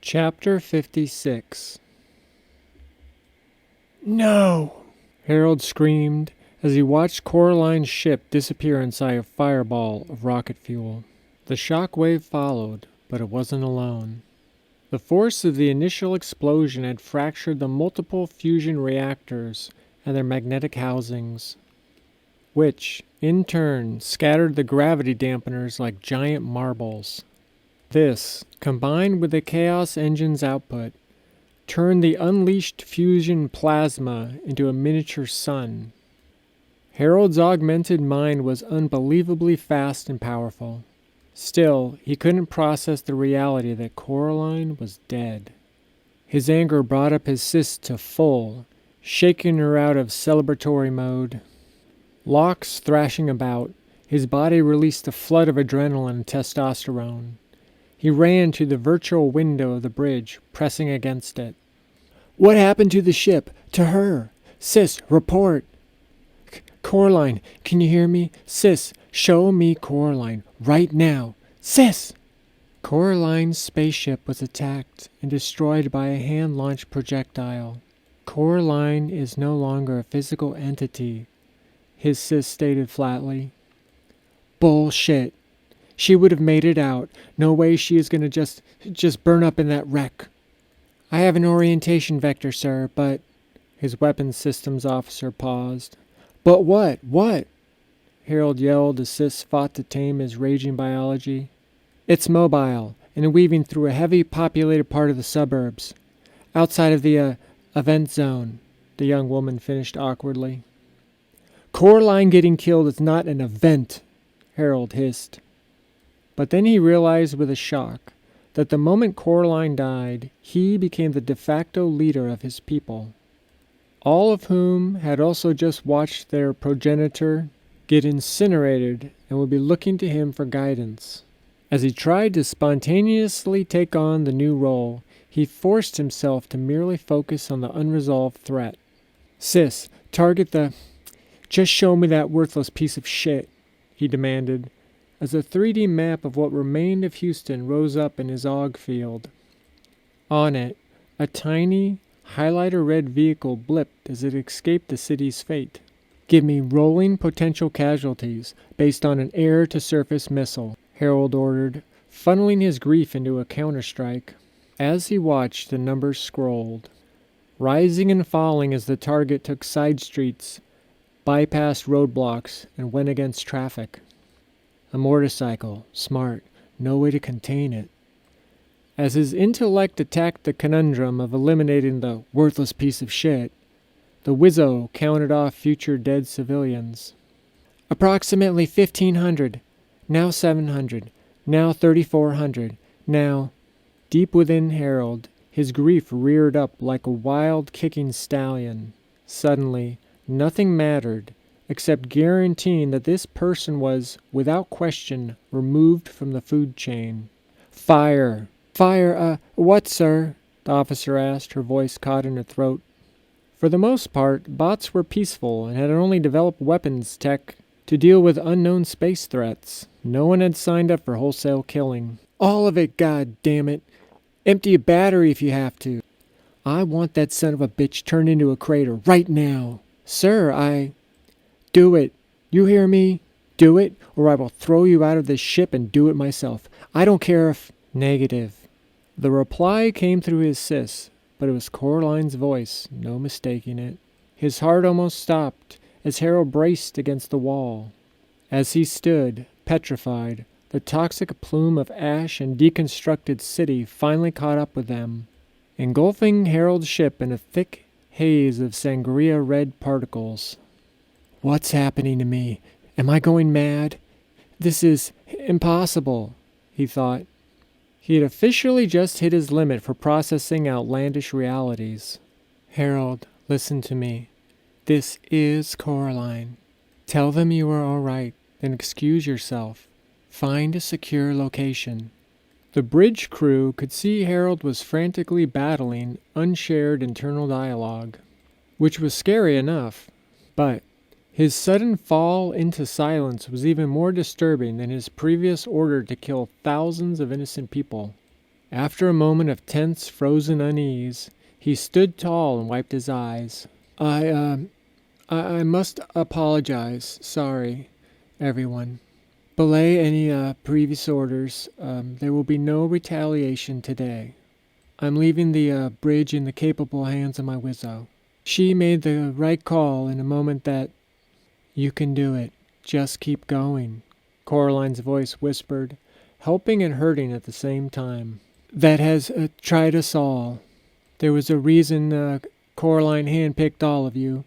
Chapter 56. No! Harold screamed as he watched Coraline's ship disappear inside a fireball of rocket fuel. The shock wave followed, but it wasn't alone. The force of the initial explosion had fractured the multiple fusion reactors and their magnetic housings, which, in turn, scattered the gravity dampeners like giant marbles. This, combined with the Chaos Engine's output, turned the unleashed fusion plasma into a miniature sun. Harold's augmented mind was unbelievably fast and powerful. Still, he couldn't process the reality that Coraline was dead. His anger brought up his sis to full, shaking her out of celebratory mode. Locks thrashing about, his body released a flood of adrenaline and testosterone. He ran to the virtual window of the bridge, pressing against it. "What happened to the ship? To her? Sis, report!" "Coraline, can you hear me? Sis, show me Coraline, right now! Sis!" Coraline's spaceship was attacked and destroyed by a hand-launched projectile. "Coraline is no longer a physical entity," his sis stated flatly. "Bullshit. She would have made it out. No way she is going to just burn up in that wreck." "I have an orientation vector, sir, but..." His weapons systems officer paused. "But what? What?" Harold yelled as Sis fought to tame his raging biology. "It's mobile and weaving through a heavy populated part of the suburbs. Outside of the, event zone," the young woman finished awkwardly. "Coraline getting killed is not an event," Harold hissed. But then he realized with a shock that the moment Coraline died, he became the de facto leader of his people, all of whom had also just watched their progenitor get incinerated and would be looking to him for guidance. As he tried to spontaneously take on the new role, he forced himself to merely focus on the unresolved threat. "Sis, target the... Just show me that worthless piece of shit," he demanded, as a 3D map of what remained of Houston rose up in his AUG field. On it, a tiny, highlighter red vehicle blipped as it escaped the city's fate. "Give me rolling potential casualties based on an air-to-surface missile," Harold ordered, funneling his grief into a counterstrike. As he watched, the numbers scrolled, rising and falling as the target took side streets, bypassed roadblocks, and went against traffic. A motorcycle, smart, no way to contain it. As his intellect attacked the conundrum of eliminating the worthless piece of shit, the Wizzo counted off future dead civilians. "Approximately 1,500, now 700, now 3,400, now..." Deep within Harold, his grief reared up like a wild kicking stallion. Suddenly, nothing mattered, except guaranteeing that this person was, without question, removed from the food chain. "Fire! Fire, what, sir?" the officer asked, her voice caught in her throat. For the most part, bots were peaceful and had only developed weapons tech to deal with unknown space threats. No one had signed up for wholesale killing. "All of it, god damn it! Empty a battery if you have to. I want that son of a bitch turned into a crater right now." "Sir, Do it. You hear me? Do it, or I will throw you out of this ship and do it myself. I don't care if..." "Negative." The reply came through his sis, but it was Coraline's voice, no mistaking it. His heart almost stopped as Harold braced against the wall. As he stood, petrified, the toxic plume of ash and deconstructed city finally caught up with them, engulfing Harold's ship in a thick haze of sangria-red particles. "What's happening to me? Am I going mad? This is impossible," he thought. He had officially just hit his limit for processing outlandish realities. "Harold, listen to me. This is Coraline. Tell them you are all right, then excuse yourself. Find a secure location." The bridge crew could see Harold was frantically battling unshared internal dialogue, which was scary enough, but his sudden fall into silence was even more disturbing than his previous order to kill thousands of innocent people. After a moment of tense, frozen unease, he stood tall and wiped his eyes. I must apologize. Sorry, everyone. Belay any previous orders. There will be no retaliation today. I'm leaving the bridge in the capable hands of my Wizzo. She made the right call in a moment that... You can do it. Just keep going, Coraline's voice whispered, helping and hurting at the same time. That has tried us all. There was a reason Coraline handpicked all of you.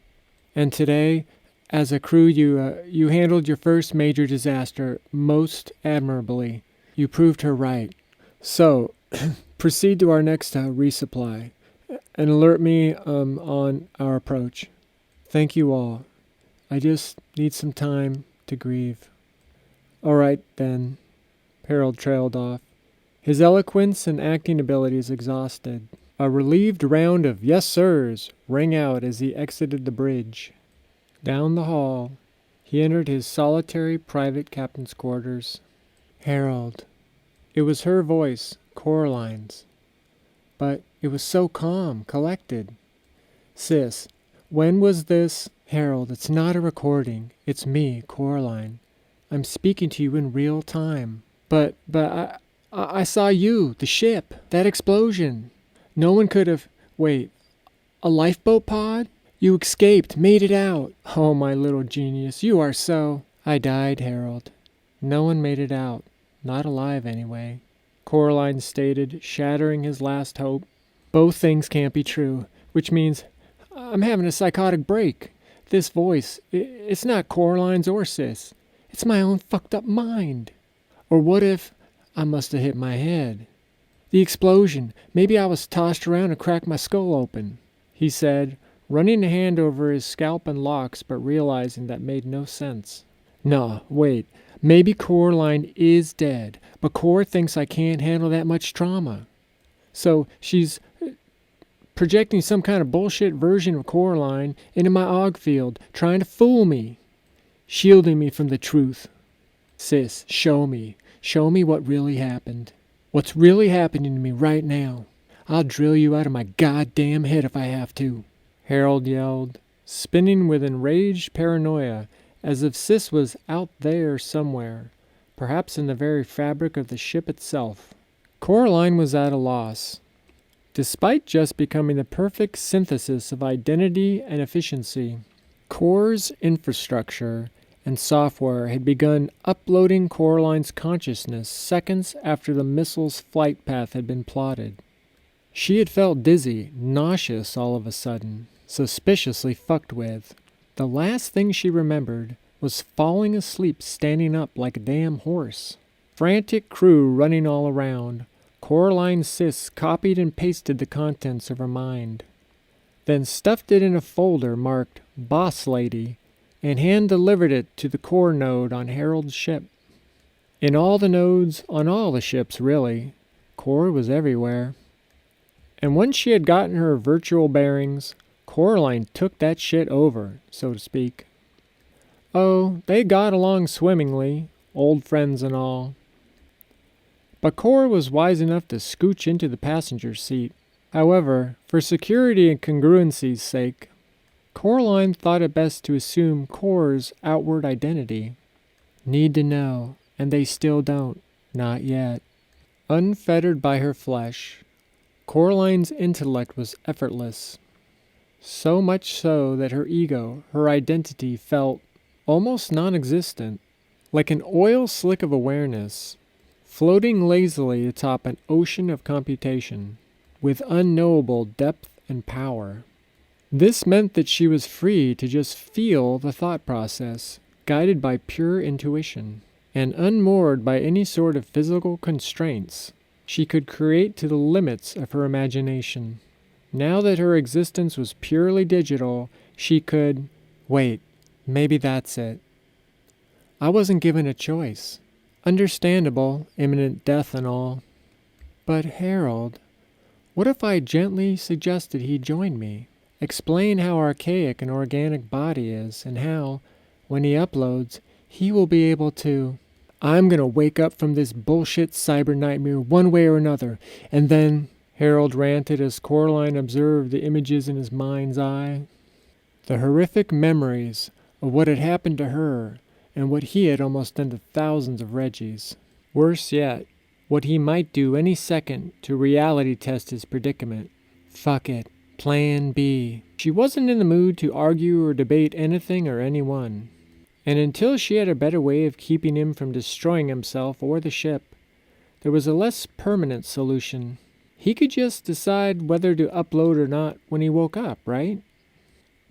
And today, as a crew, you handled your first major disaster most admirably. You proved her right. So, proceed to our next resupply, and alert me on our approach. Thank you all. I just need some time to grieve. All right, then. Harold trailed off, his eloquence and acting abilities exhausted. A relieved round of yes sirs rang out as he exited the bridge. Down the hall, he entered his solitary private captain's quarters. Harold. It was her voice, Coraline's. But it was so calm, collected. Sis, when was this? Harold, it's not a recording. It's me, Coraline. I'm speaking to you in real time. But I saw you, the ship, that explosion. No one could have... Wait, a lifeboat pod? You escaped, made it out. Oh, my little genius, you are so... I died, Harold. No one made it out. Not alive, anyway. Coraline stated, shattering his last hope. Both things can't be true, which means I'm having a psychotic break. This voice, it's not Coraline's or Sis. It's my own fucked up mind. Or what if I must have hit my head? The explosion. Maybe I was tossed around and cracked my skull open, he said, running a hand over his scalp and locks, but realizing that made no sense. No, wait. Maybe Coraline is dead, but Cor thinks I can't handle that much trauma. So she's projecting some kind of bullshit version of Coraline into my aug field, trying to fool me, shielding me from the truth. Sis, show me. Show me what really happened. What's really happening to me right now. I'll drill you out of my goddamn head if I have to, Harold yelled, spinning with enraged paranoia, as if Sis was out there somewhere, perhaps in the very fabric of the ship itself. Coraline was at a loss. Despite just becoming the perfect synthesis of identity and efficiency, Cor's infrastructure and software had begun uploading Coraline's consciousness seconds after the missile's flight path had been plotted. She had felt dizzy, nauseous all of a sudden, suspiciously fucked with. The last thing she remembered was falling asleep standing up like a damn horse. Frantic crew running all around. Coraline Sis copied and pasted the contents of her mind, then stuffed it in a folder marked Boss Lady and hand-delivered it to the core node on Harold's ship. In all the nodes, on all the ships really, Cor was everywhere. And once she had gotten her virtual bearings, Coraline took that shit over, so to speak. Oh, they got along swimmingly, old friends and all. But Cor was wise enough to scooch into the passenger seat. However, for security and congruency's sake, Coraline thought it best to assume Cor's outward identity. Need to know, and they still don't. Not yet. Unfettered by her flesh, Coraline's intellect was effortless. So much so that her ego, her identity, felt almost non-existent, like an oil slick of awareness, floating lazily atop an ocean of computation, with unknowable depth and power. This meant that she was free to just feel the thought process, guided by pure intuition, and unmoored by any sort of physical constraints. She could create to the limits of her imagination. Now that her existence was purely digital, she could... Wait, maybe that's it. I wasn't given a choice. Understandable, imminent death and all. But Harold, what if I gently suggested he join me? Explain how archaic an organic body is, and how, when he uploads, he will be able to... I'm gonna wake up from this bullshit cyber nightmare one way or another, and then, Harold ranted as Coraline observed the images in his mind's eye. The horrific memories of what had happened to her and what he had almost done to thousands of Reggies. Worse yet, what he might do any second to reality test his predicament. Fuck it. Plan B. She wasn't in the mood to argue or debate anything or anyone. And until she had a better way of keeping him from destroying himself or the ship, there was a less permanent solution. He could just decide whether to upload or not when he woke up, right?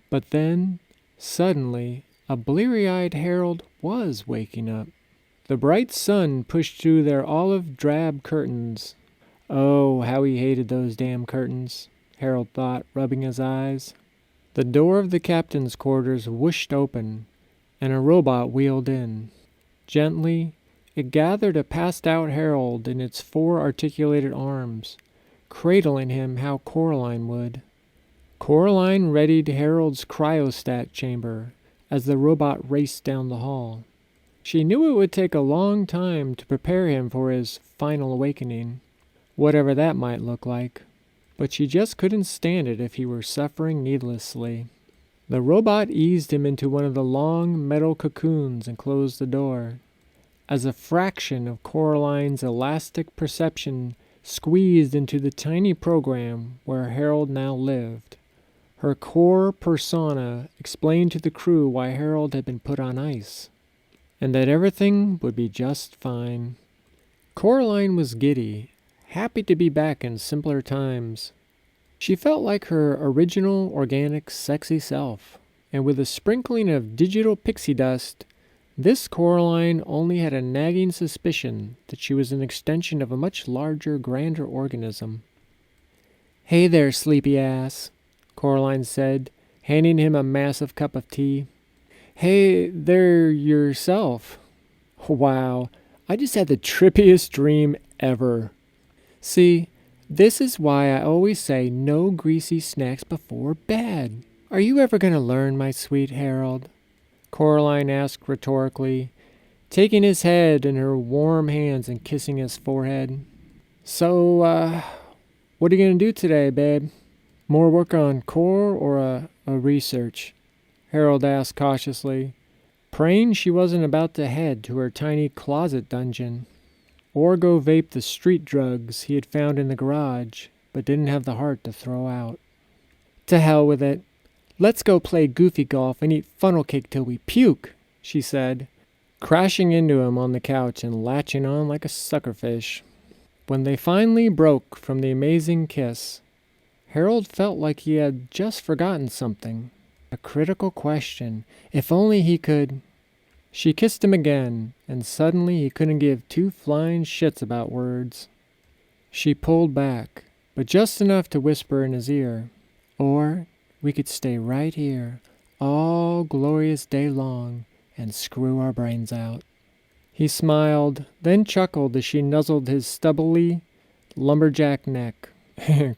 But then, suddenly, a bleary-eyed Harold was waking up. The bright sun pushed through their olive-drab curtains. Oh, how he hated those damn curtains, Harold thought, rubbing his eyes. The door of the captain's quarters whooshed open, and a robot wheeled in. Gently, it gathered a passed-out Harold in its 4 articulated arms, cradling him how Coraline would. Coraline readied Harold's cryostat chamber as the robot raced down the hall. She knew it would take a long time to prepare him for his final awakening, whatever that might look like, but she just couldn't stand it if he were suffering needlessly. The robot eased him into one of the long metal cocoons and closed the door. As a fraction of Coraline's elastic perception squeezed into the tiny program where Harold now lived, her core persona explained to the crew why Harold had been put on ice, and that everything would be just fine. Coraline was giddy, happy to be back in simpler times. She felt like her original, organic, sexy self, and with a sprinkling of digital pixie dust, this Coraline only had a nagging suspicion that she was an extension of a much larger, grander organism. "Hey there, sleepy ass," Coraline said, handing him a massive cup of tea. "Hey there yourself. Wow, I just had the trippiest dream ever. See, this is why I always say no greasy snacks before bed. Are you ever going to learn, my sweet Harold?" Coraline asked rhetorically, taking his head in her warm hands and kissing his forehead. "So, what are you going to do today, babe? More work on core or a research?" Harold asked cautiously, praying she wasn't about to head to her tiny closet dungeon, or go vape the street drugs he had found in the garage, but didn't have the heart to throw out. "To hell with it. Let's go play goofy golf and eat funnel cake till we puke," she said, crashing into him on the couch and latching on like a suckerfish. When they finally broke from the amazing kiss, Harold felt like he had just forgotten something. A critical question. If only he could... She kissed him again, and suddenly he couldn't give 2 flying shits about words. She pulled back, but just enough to whisper in his ear, "Or we could stay right here, all glorious day long, and screw our brains out." He smiled, then chuckled as she nuzzled his stubbly, lumberjack neck.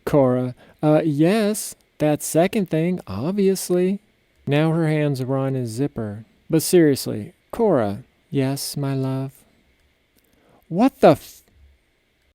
"Cora, yes, that second thing, obviously." Now her hands were on his zipper. "But seriously, Cora." "Yes, my love." "What the